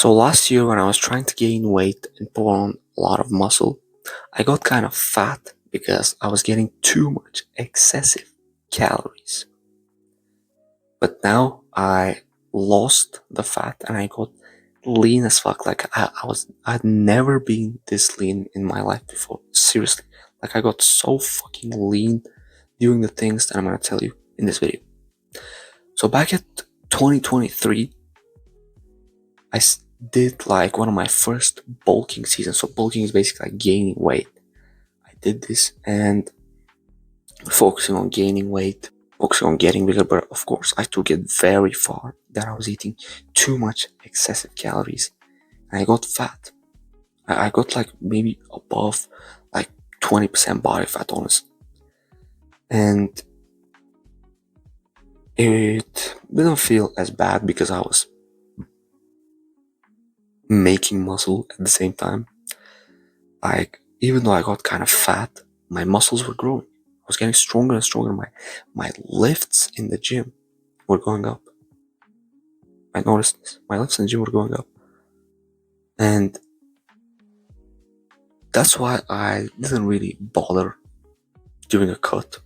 So last year when I was trying to gain weight and put on a lot of muscle, I got kind of fat because I was getting too much excessive calories. But now I lost the fat and I got lean as fuck. Like I'd never been this lean in my life before. Seriously. Like I got so fucking lean doing the things that I'm gonna tell you in this video. So back at 2023, I did like one of my first bulking seasons. So bulking is basically like gaining weight. I did this and focusing on gaining weight, focusing on getting bigger, but of course I took it very far that I was eating too much excessive calories and I got fat. I got like maybe above like 20% body fat, honestly. And it didn't feel as bad because I was making muscle at the same time. Like, even though I got kind of fat, my muscles were growing. I was getting stronger and stronger. My lifts in the gym were going up. I noticed this. My lifts in the gym were going up. And that's why I didn't really bother doing a cut.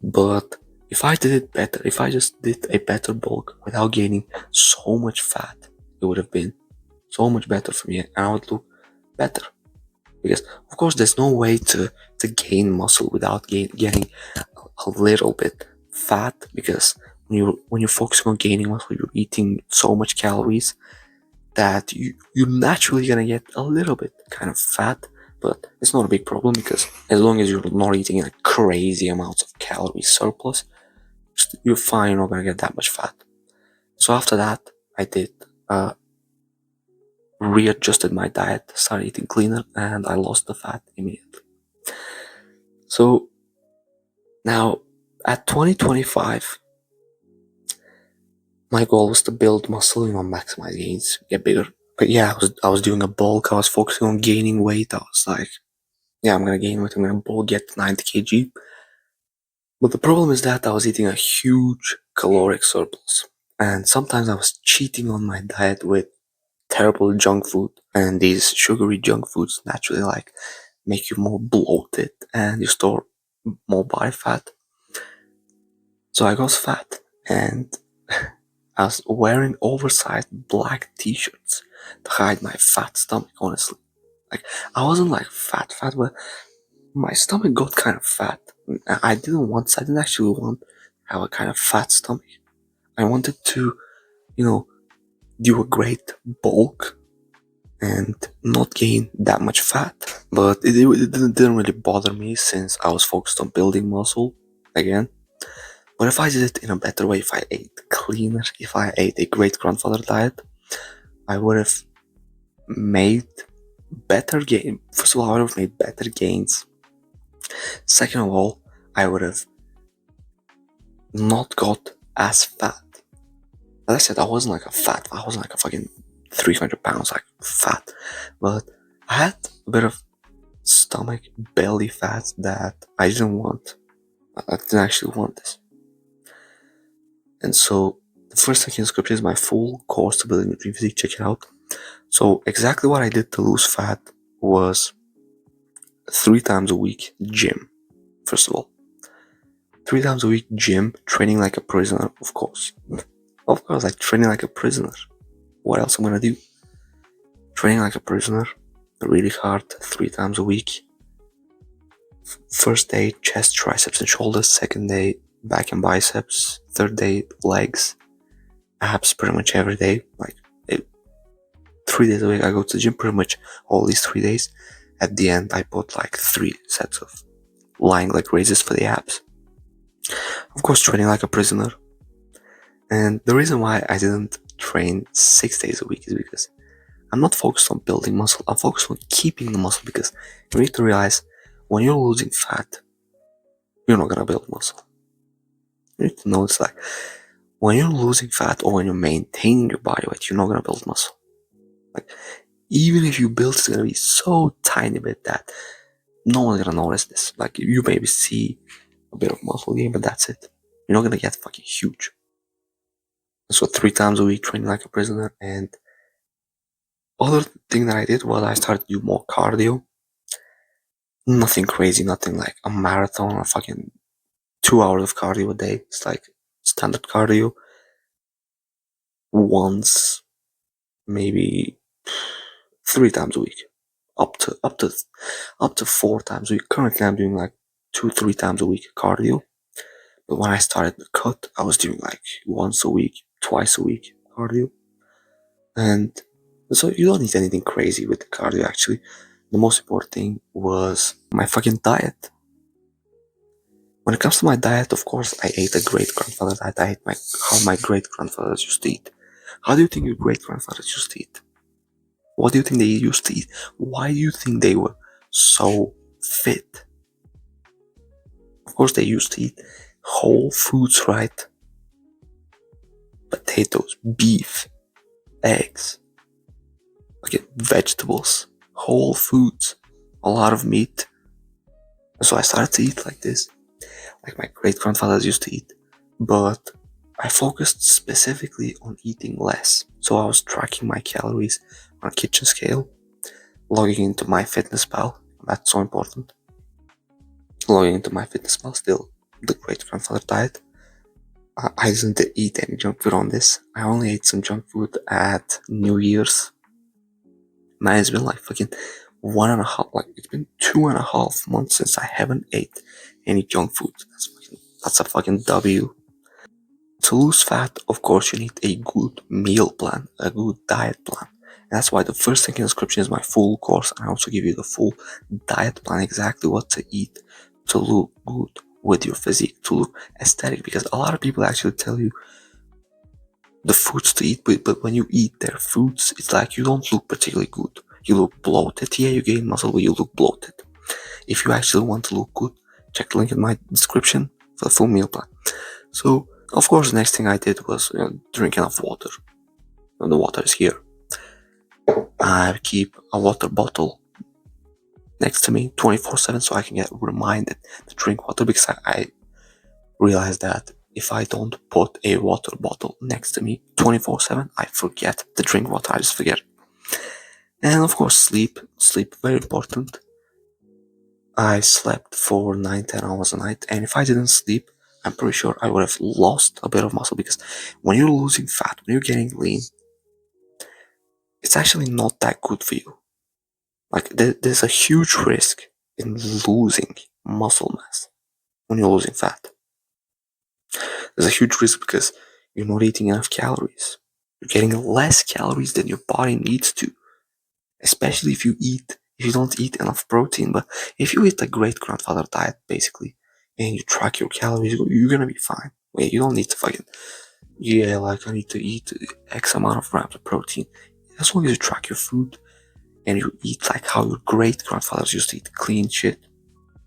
But if I did it better, if I just did a better bulk without gaining so much fat, it would have been so much better for me and I would look better. Because of course there's no way to gain muscle without getting a little bit fat, because when you're focusing on gaining muscle, you're eating so much calories that you're naturally gonna get a little bit kind of fat, but it's not a big problem because as long as you're not eating like crazy amounts of calorie surplus, you're fine. You're not gonna get that much fat. So after that, I did readjusted my diet, started eating cleaner, and I lost the fat immediately. So now at 2025, my goal was to build muscle, maximize gains, get bigger. But yeah, I was doing a bulk. I was focusing on gaining weight. I was like, yeah, I'm gonna gain weight. I'm gonna bulk, get 90 kg. But the problem is that I was eating a huge caloric surplus, and sometimes I was cheating on my diet with terrible junk food. And these sugary junk foods naturally like make you more bloated and you store more body fat. So I got fat and I was wearing oversized black t-shirts to hide my fat stomach, honestly. Like, I wasn't like fat, but my stomach got kind of fat. I didn't actually want to have a kind of fat stomach. I wanted to, do a great bulk and not gain that much fat. But it didn't really bother me since I was focused on building muscle again. But if I did it in a better way, if I ate cleaner, if I ate a great grandfather diet, I would have made better gains. First of all, I would have made better gains. Second of all, I would have not got as fat. As I said, I wasn't like I wasn't like a fucking 300 pounds like fat, but I had a bit of stomach belly fat that I didn't want. I didn't actually want this. And so the first link in the description is my full course to building a dream physique. Check it out. So exactly what I did to lose fat was 3 times a week gym. First of all, 3 times a week gym, training like a prisoner, of course. Of course, like training like a prisoner. What else am I gonna do? Training like a prisoner, really hard, 3 times a week. First day, chest, triceps, and shoulders. Second day, back and biceps. Third day, legs, abs, pretty much every day. Like 3 days a week, I go to the gym pretty much all these 3 days. At the end, I put like 3 sets of lying leg raises for the abs. Of course, training like a prisoner. And the reason why I didn't train 6 days a week is because I'm not focused on building muscle. I'm focused on keeping the muscle, because you need to realize when you're losing fat, you're not gonna build muscle. You need to know it's like when you're losing fat or when you're maintaining your body weight, you're not gonna build muscle. Like, even if you build, it's gonna be so tiny bit that no one's gonna notice this. Like, you maybe see a bit of muscle gain, but that's it. You're not gonna get fucking huge. So 3 times a week training like a prisoner, and Other thing that I did was I started to do more cardio. Nothing crazy, nothing like a marathon or fucking 2 hours of cardio a day. It's like standard cardio once, maybe 3 times a week, up to 4 times a week. Currently, I'm doing like 2-3 times a week cardio. But when I started the cut, I was doing like once a week, twice a week cardio. And so you don't need anything crazy with the cardio actually. The most important thing was my fucking diet. When it comes to my diet, of course, I ate a great grandfather diet. I ate how my great grandfathers used to eat. How do you think your great grandfathers used to eat? What do you think they used to eat? Why do you think they were so fit? Of course, they used to eat whole foods, right? Potatoes, beef, eggs, okay, vegetables, whole foods, a lot of meat. So I started to eat like this, like my great grandfathers used to eat. But I focused specifically on eating less. So I was tracking my calories on a kitchen scale, logging into MyFitnessPal. That's so important. Logging into MyFitnessPal, still the great grandfather diet. I didn't eat any junk food on this. I only ate some junk food at New Year's. Man, it's been like fucking 1.5, like it's been 2.5 months since I haven't ate any junk food. That's a fucking W. To lose fat, of course, you need a good meal plan, a good diet plan. And that's why the first thing in the description is my full course. And I also give you the full diet plan, exactly what to eat to look good with your physique, to look aesthetic. Because a lot of people actually tell you the foods to eat, but when you eat their foods, it's like you don't look particularly good. You look bloated. Yeah, you gain muscle, but you look bloated. If you actually want to look good, check the link in my description for the full meal plan. So, of course, the next thing I did was drink enough water. And the water is here. I keep a water bottle next to me 24/7 so I can get reminded to drink water, because I realized that if I don't put a water bottle next to me 24/7, I forget to drink water. I just forget. And of course, sleep, very important. I slept for 9-10 hours a night, and if I didn't sleep, I'm pretty sure I would have lost a bit of muscle, because when you're losing fat, when you're getting lean, it's actually not that good for you. Like, there's a huge risk in losing muscle mass when you're losing fat. There's a huge risk because you're not eating enough calories. You're getting less calories than your body needs to, especially if you don't eat enough protein. But if you eat a great grandfather diet, basically, and you track your calories, you're gonna be fine. Wait, you don't need to fucking, yeah, like I need to eat X amount of grams of protein. As long as you track your food and you eat like how your great grandfathers used to eat, clean shit,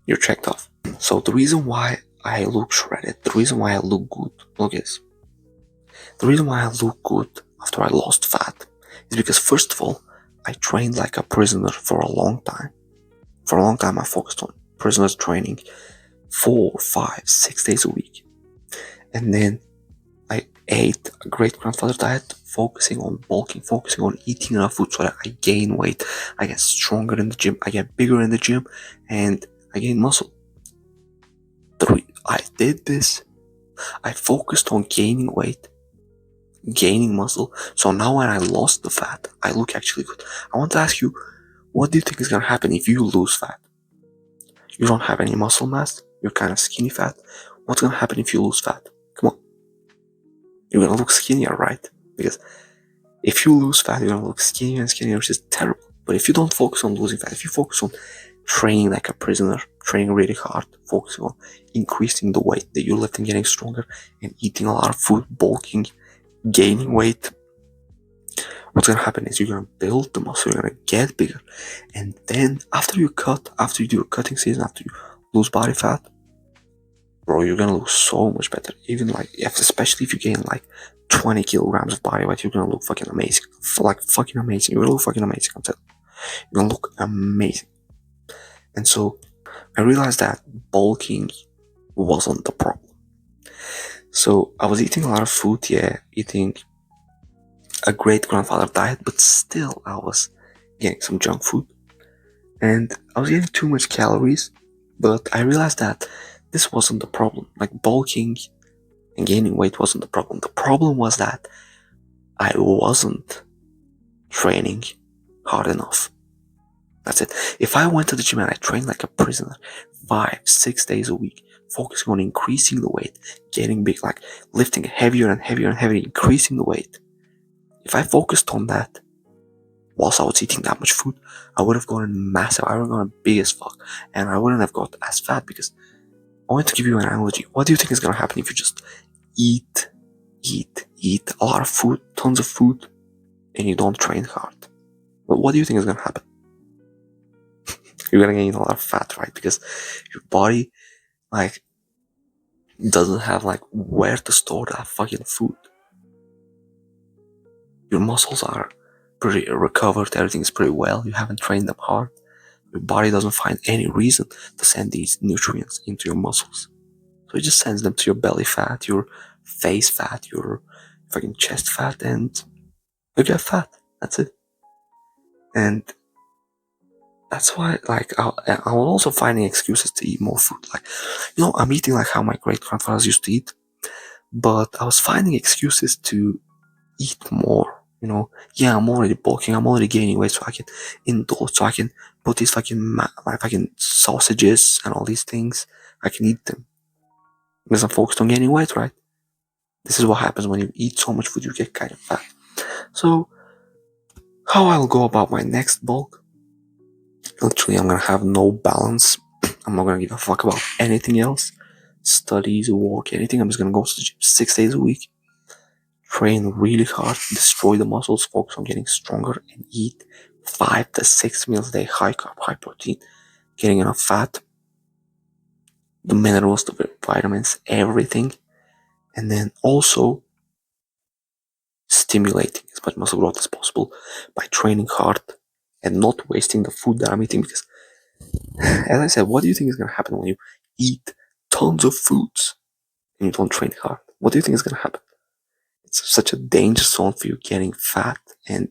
you're checked off. So the reason why I look shredded, the reason why I look good, look at this. The reason why I look good after I lost fat is because, first of all, I trained like a prisoner for a long time. For a long time, I focused on prisoners training 4, 5, 6 days a week. And then I ate a great grandfather diet, focusing on bulking, focusing on eating enough food so that I gain weight, I get stronger in the gym, I get bigger in the gym, and I gain muscle. I did this. I focused on gaining weight, gaining muscle. So now when I lost the fat, I look actually good. I want to ask you, what do you think is going to happen if you lose fat? You don't have any muscle mass, you're kind of skinny fat. What's going to happen if you lose fat? Come on. You're going to look skinnier, right? Because if you lose fat, you're going to look skinnier and skinnier, which is terrible. But if you don't focus on losing fat, if you focus on training like a prisoner, training really hard, focusing on increasing the weight that you're lifting, getting stronger, and eating a lot of food, bulking, gaining weight, what's going to happen is you're going to build the muscle, you're going to get bigger. And then after you do a cutting season, after you lose body fat, bro, you're going to look so much better. Even like, especially if you gain like 20 kilograms of body weight, you're going to look fucking amazing. Like fucking amazing. You're going to look fucking amazing, I'm telling you. You're going to look amazing. And so I realized that bulking wasn't the problem. So I was eating a lot of food, eating a great grandfather diet, but still I was getting some junk food and I was getting too much calories. But I realized that this wasn't the problem. Like bulking and gaining weight wasn't the problem. The problem was that I wasn't training hard enough. That's it. If I went to the gym and I trained like a prisoner 5-6 days a week, focusing on increasing the weight, getting big, like lifting heavier and heavier and heavier, increasing the weight. If I focused on that whilst I was eating that much food, I would have gotten massive. I would have gotten big as fuck, and I wouldn't have got as fat. Because I want to give you an analogy. What do you think is gonna happen if you just eat a lot of food, tons of food, and you don't train hard? But what do you think is gonna happen? You're gonna gain a lot of fat, right? Because your body like doesn't have like where to store that fucking food. Your muscles are pretty recovered, everything's pretty well, you haven't trained them hard. Your body doesn't find any reason to send these nutrients into your muscles. So it just sends them to your belly fat, your face fat, your fucking chest fat, and you get fat. That's it. And that's why, like, I was also finding excuses to eat more food. Like, I'm eating like how my great grandfathers used to eat, but I was finding excuses to eat more. Yeah, I'm already bulking, I'm already gaining weight, so I can indulge, so I can put these my fucking sausages and all these things, I can eat them because I'm focused on gaining weight, right? This is what happens when you eat so much food, you get kind of fat. So, how I'll go about my next bulk? Literally, I'm gonna have no balance. I'm not gonna give a fuck about anything else. Studies, work, anything. I'm just gonna go to the gym 6 days a week. Train really hard, destroy the muscles, focus on getting stronger, and eat 5 to 6 meals a day, high carb, high protein, getting enough fat, the minerals, the vitamins, everything, and then also stimulating as much muscle growth as possible by training hard and not wasting the food that I'm eating. Because, as I said, what do you think is going to happen when you eat tons of foods and you don't train hard? What do you think is going to happen? It's such a danger zone for you, getting fat and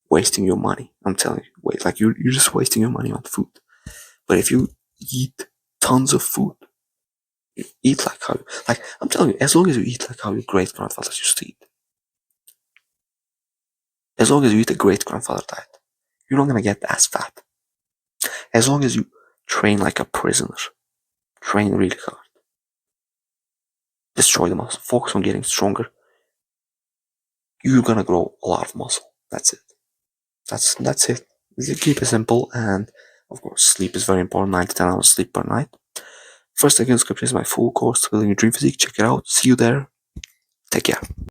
wasting your money. I'm telling you, you're just wasting your money on food. But if you eat tons of food, you eat I'm telling you, as long as you eat like how your great grandfathers used to eat, as long as you eat a great grandfather diet, you're not gonna get as fat. As long as you train like a prisoner, train really hard, destroy the muscle, focus on getting stronger, you're gonna grow a lot of muscle. That's it. That's it. Keep it simple, and of course, sleep is very important. 9 to 10 hours sleep per night. First link in the description is my full course to building your dream physique. Check it out. See you there. Take care.